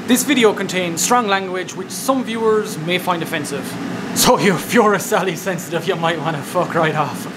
This video contains strong language which some viewers may find offensive. So if you're a Sally sensitive, you might want to fuck right off.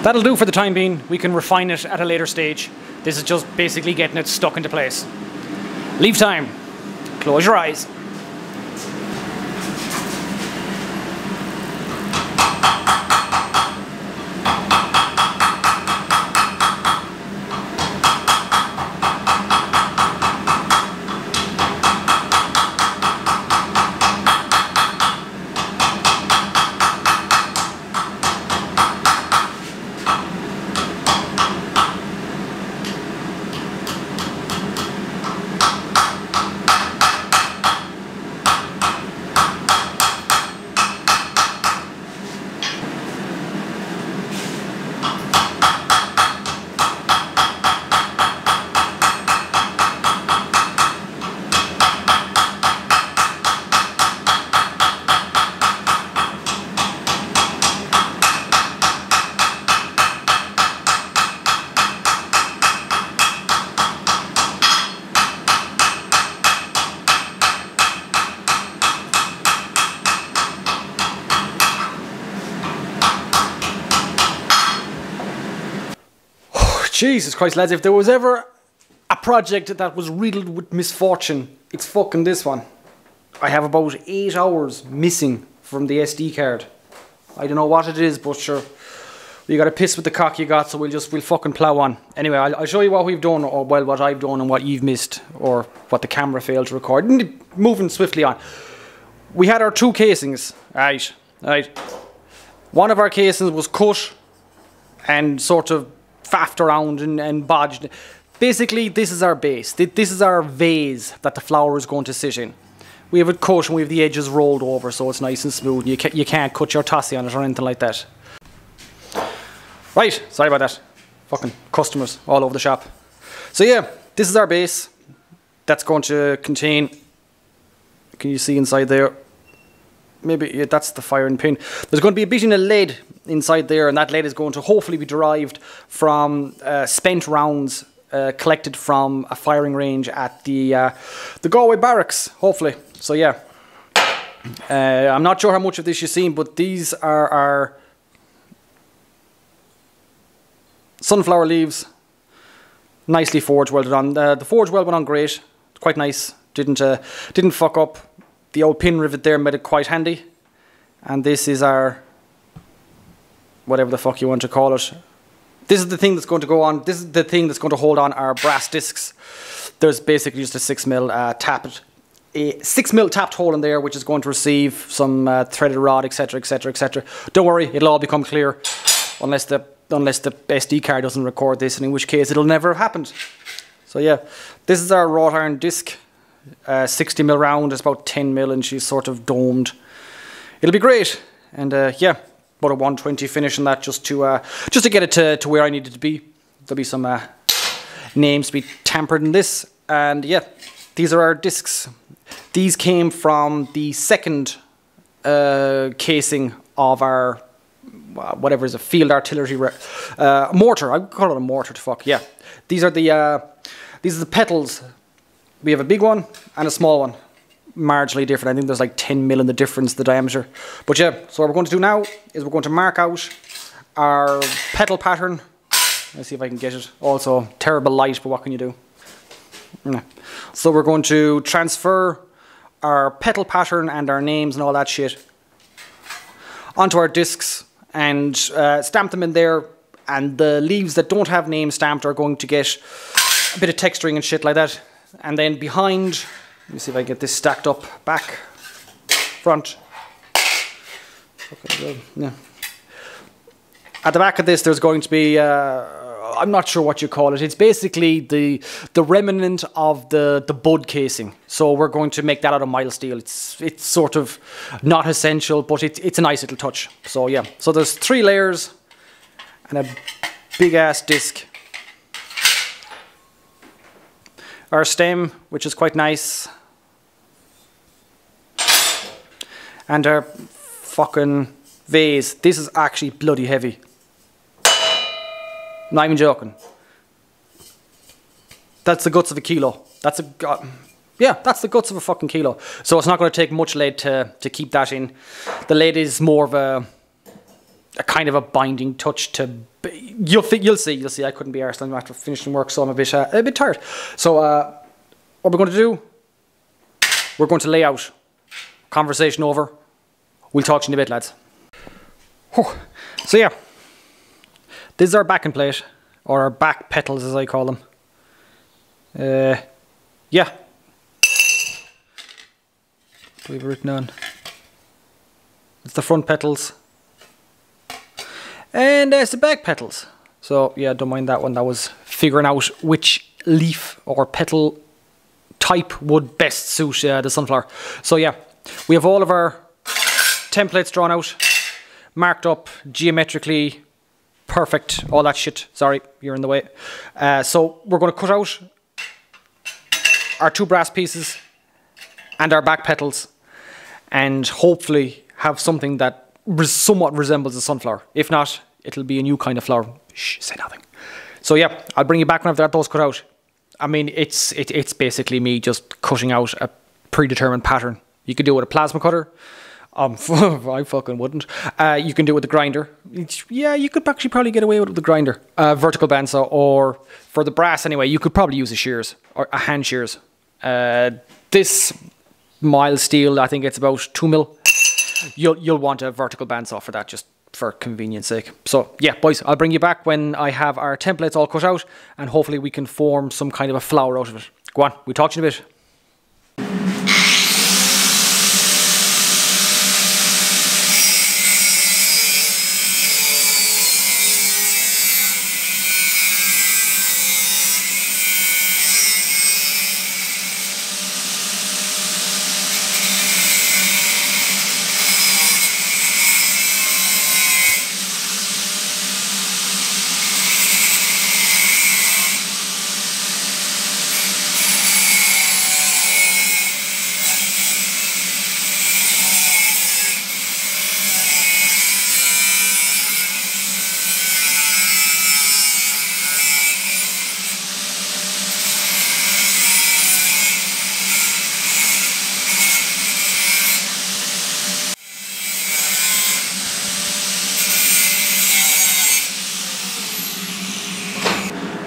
That'll do for the time being. We can refine it at a later stage. This is just basically getting it stuck into place. Leave time. Close your eyes. Jesus Christ, lads, if there was ever a project that was riddled with misfortune, it's fucking this one. I have about 8 hours missing from the SD card. I don't know what it is, but sure, you got to piss with the cock you got, so we'll fucking plow on. Anyway, I'll show you what we've done, or well, what I've done and what you've missed, or what the camera failed to record. Moving swiftly on. We had our 2 casings, right. One of our casings was cut and sort of faffed around and bodged. Basically, this is our base. This is our vase that the flower is going to sit in. We have it cut and we have the edges rolled over so it's nice and smooth. You can't cut your tossie on it or anything like that. Right, sorry about that. Fucking customers all over the shop. So yeah, this is our base. That's going to contain, can you see inside there? Maybe, yeah, that's the firing pin. There's going to be a bit in a lead inside there, and that lead is going to hopefully be derived from spent rounds collected from a firing range at the Galway barracks, hopefully. So yeah, I'm not sure how much of this you've seen, but these are our sunflower leaves. Nicely forged, welded on. The forge weld went on great. Quite nice. Didn't fuck up. The old pin rivet there made it quite handy. And this is our, whatever the fuck you want to call it. This is the thing that's going to go on. This is the thing that's going to hold on our brass discs. There's basically just a 6mm tapped, a 6mm tapped hole in there, which is going to receive some threaded rod, etc., etc., etc. Don't worry, it'll all become clear, unless the SD card doesn't record this, and in which case it'll never have happened. So yeah, this is our wrought iron disc, 60mm round. It's about 10mm, and she's sort of domed. It'll be great, and yeah. About a 120 finish on that, just to get it to where I need it to be. There'll be some names to be tampered in this, and yeah, these are our discs. These came from the second casing of our whatever is a field artillery mortar. I would call it a mortar. To fuck yeah. These are the petals. We have a big one and a small one. Marginally different. I think there's like 10mm in the difference, the diameter. But yeah, so what we're going to do now is we're going to mark out our petal pattern. Let's see if I can get it. Also, terrible light, but what can you do? So we're going to transfer our petal pattern and our names and all that shit onto our discs and stamp them in there. And the leaves that don't have names stamped are going to get a bit of texturing and shit like that. And then behind, let me see if I get this stacked up, back, front. Yeah. At the back of this, there's going to be, I'm not sure what you call it. It's basically the remnant of the bud casing. So we're going to make that out of mild steel. It's sort of not essential, but it's a nice little touch. So yeah, so there's 3 layers and a big ass disc. Our stem, which is quite nice. And our fucking vase. This is actually bloody heavy. Not even joking. That's the guts of a kilo. That's the guts of a fucking kilo. So it's not going to take much lead to keep that in. The lead is more of a kind of a binding touch to. You'll see. I couldn't be arsed after finishing work, so I'm a bit tired. So what we're going to do? We're going to lay out. Conversation over. We'll talk to you in a bit, lads. Whew. So yeah, this is our backing plate, or our back petals as I call them. Yeah. What do we have written on? It's the front petals. And it's the back petals. So yeah, don't mind that one. That was figuring out which leaf or petal type would best suit the sunflower. So yeah, we have all of our templates drawn out, marked up geometrically, perfect, all that shit. Sorry, you're in the way. So we're going to cut out our 2 brass pieces and our back petals, and hopefully have something that somewhat resembles a sunflower. If not, it'll be a new kind of flower. Shh, say nothing. So yeah, I'll bring you back when I've got those cut out. I mean, it's basically me just cutting out a predetermined pattern. You could do it with a plasma cutter. I fucking wouldn't. You can do it with the grinder. Yeah, you could actually probably get away with it with the grinder. Vertical bandsaw, or for the brass anyway, you could probably use a shears, or a hand shears. This mild steel, I think it's about 2mm. You'll want a vertical bandsaw for that, just for convenience sake. So yeah, boys, I'll bring you back when I have our templates all cut out, and hopefully we can form some kind of a flower out of it. Go on, we'll talk to you in a bit.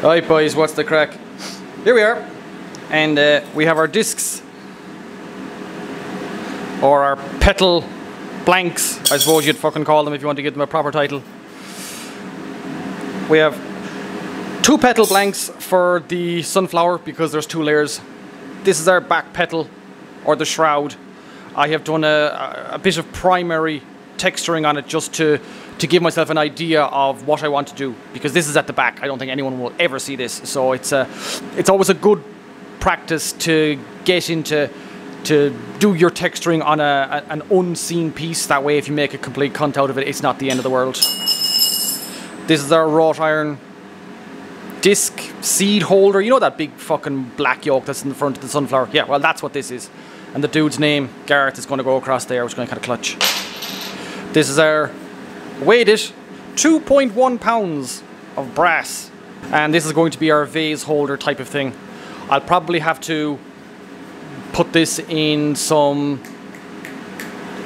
Right boys, what's the crack? Here we are, and we have our discs, or our petal blanks, I suppose you'd fucking call them if you want to give them a proper title. We have 2 petal blanks for the sunflower because there's 2 layers. This is our back petal, or the shroud. I have done a bit of primary texturing on it just to give myself an idea of what I want to do, because this is at the back. I don't think anyone will ever see this, so it's always a good practice to get into, to do your texturing on an unseen piece. That way if you make a complete cunt out of it, it's not the end of the world. This is our wrought iron disc seed holder. You know that big fucking black yolk that's in the front of the sunflower? Yeah, well that's what this is. And the dude's name, Gareth, is going to go across there, which is going to kind of clutch. This is our weighed it, 2.1 pounds of brass, and this is going to be our vase holder type of thing. I'll probably have to put this in some,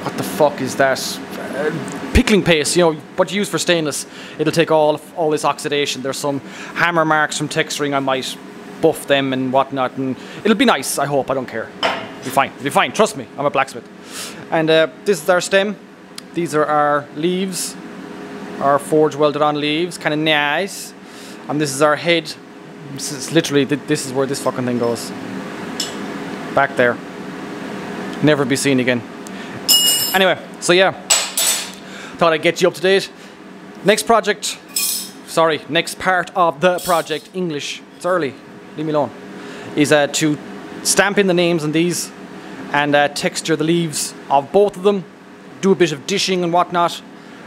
what the fuck is that, pickling paste, you know, what you use for stainless. It'll take all this oxidation. There's some hammer marks from texturing. I might buff them and whatnot, and it'll be nice. I hope. I don't care. It'll be fine. It'll be fine, trust me, I'm a blacksmith. And this is our stem. These are our leaves, our forge welded on leaves, kind of nice. And this is our head. This is literally, this is where this fucking thing goes. Back there. Never be seen again. Anyway, so yeah, thought I'd get you up to date. Next part of the project, English, it's early, leave me alone, is to stamp in the names on these and texture the leaves of both of them. Do a bit of dishing and whatnot,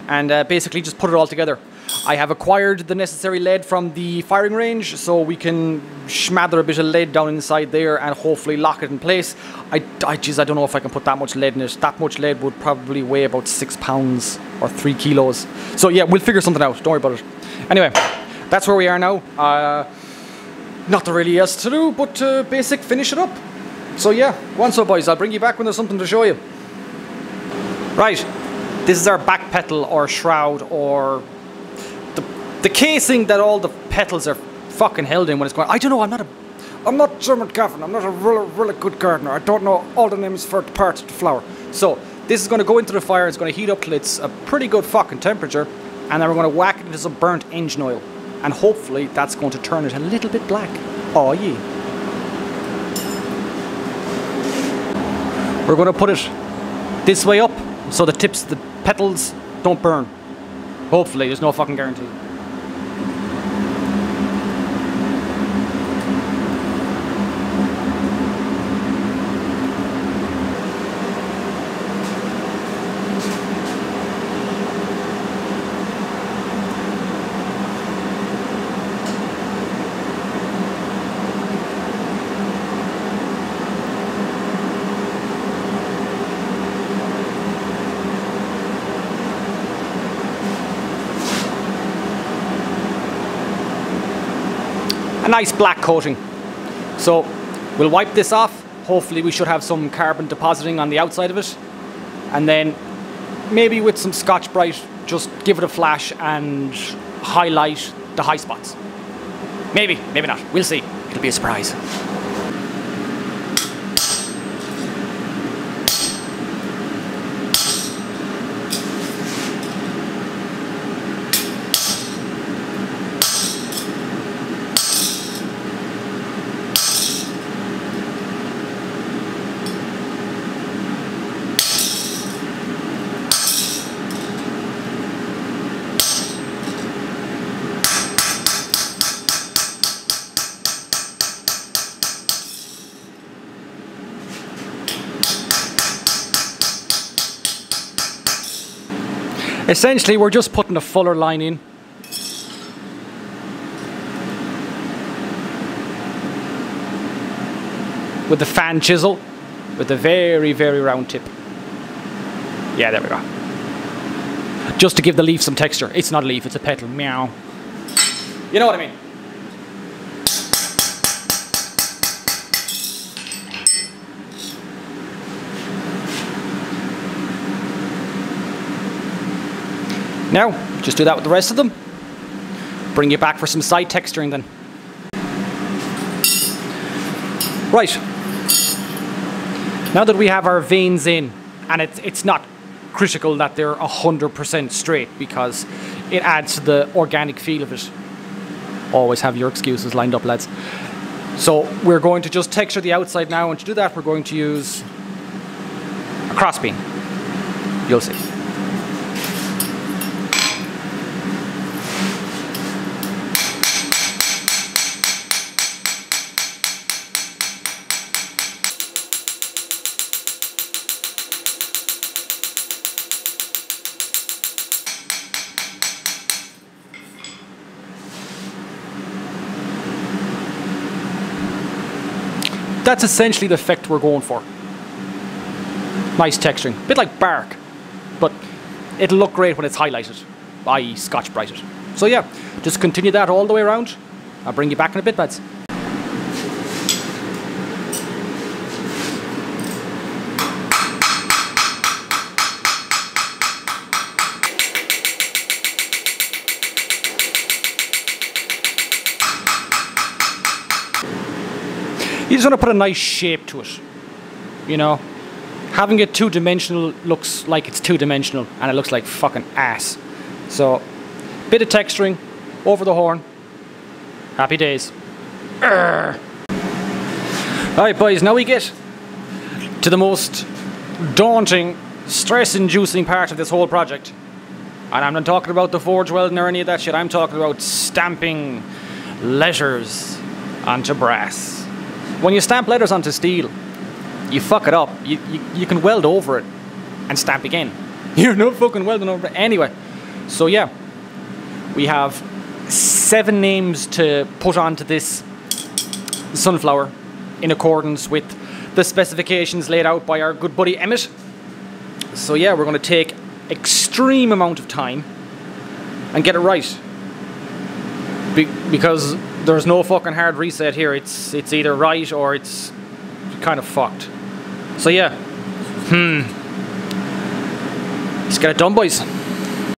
and basically just put it all together. I have acquired the necessary lead from the firing range, so we can smother a bit of lead down inside there and hopefully lock it in place. Geez, I don't know if I can put that much lead in it. That much lead would probably weigh about 6 pounds or 3 kilos. So yeah, we'll figure something out, don't worry about it. Anyway, that's where we are now. Not really else to do, but basic finish it up. So yeah, go on so boys, I'll bring you back when there's something to show you. Right, this is our back petal or shroud, or the casing that all the petals are fucking held in when it's going. I don't know, I'm not German Gavin, I'm not a really good gardener. I don't know all the names for the parts of the flower. So this is going to go into the fire, it's going to heat up till it's a pretty good fucking temperature, and then we're going to whack it into some burnt engine oil. And hopefully that's going to turn it a little bit black. Oh yeah. We're going to put it this way up, so the tips, the petals don't burn. Hopefully, there's no fucking guarantee. A nice black coating. So we'll wipe this off. Hopefully we should have some carbon depositing on the outside of it, and then maybe with some Scotch-Brite just give it a flash and highlight the high spots. Maybe, maybe not, we'll see. It'll be a surprise. Essentially, we're just putting a fuller line in. With the fan chisel, with a very, very round tip. Yeah, there we go. Just to give the leaf some texture. It's not a leaf, it's a petal. Meow. You know what I mean? Now, just do that with the rest of them. Bring it back for some side texturing then. Right. Now that we have our veins in, and it's not critical that they're 100% straight because it adds to the organic feel of it. Always have your excuses lined up, lads. So we're going to just texture the outside now, and to do that we're going to use a crossbeam. You'll see. That's essentially the effect we're going for. Nice texturing. A bit like bark, but it'll look great when it's highlighted, i.e. Scotch brighted. So yeah, just continue that all the way around. I'll bring you back in a bit, lads. You just want to put a nice shape to it, you know. Having it two-dimensional looks like it's two-dimensional, and it looks like fucking ass. So, bit of texturing over the horn. Happy days. Alright boys, now we get to the most daunting, stress-inducing part of this whole project. And I'm not talking about the forge welding or any of that shit. I'm talking about stamping letters onto brass. When you stamp letters onto steel, you fuck it up. You can weld over it and stamp again. You're not fucking welding over it anyway. So yeah, we have 7 names to put onto this sunflower in accordance with the specifications laid out by our good buddy Emmett. So yeah, we're going to take extreme amount of time and get it right. Because there's no fucking hard reset here. It's either right or it's kind of fucked. So yeah. Let's get it done, boys.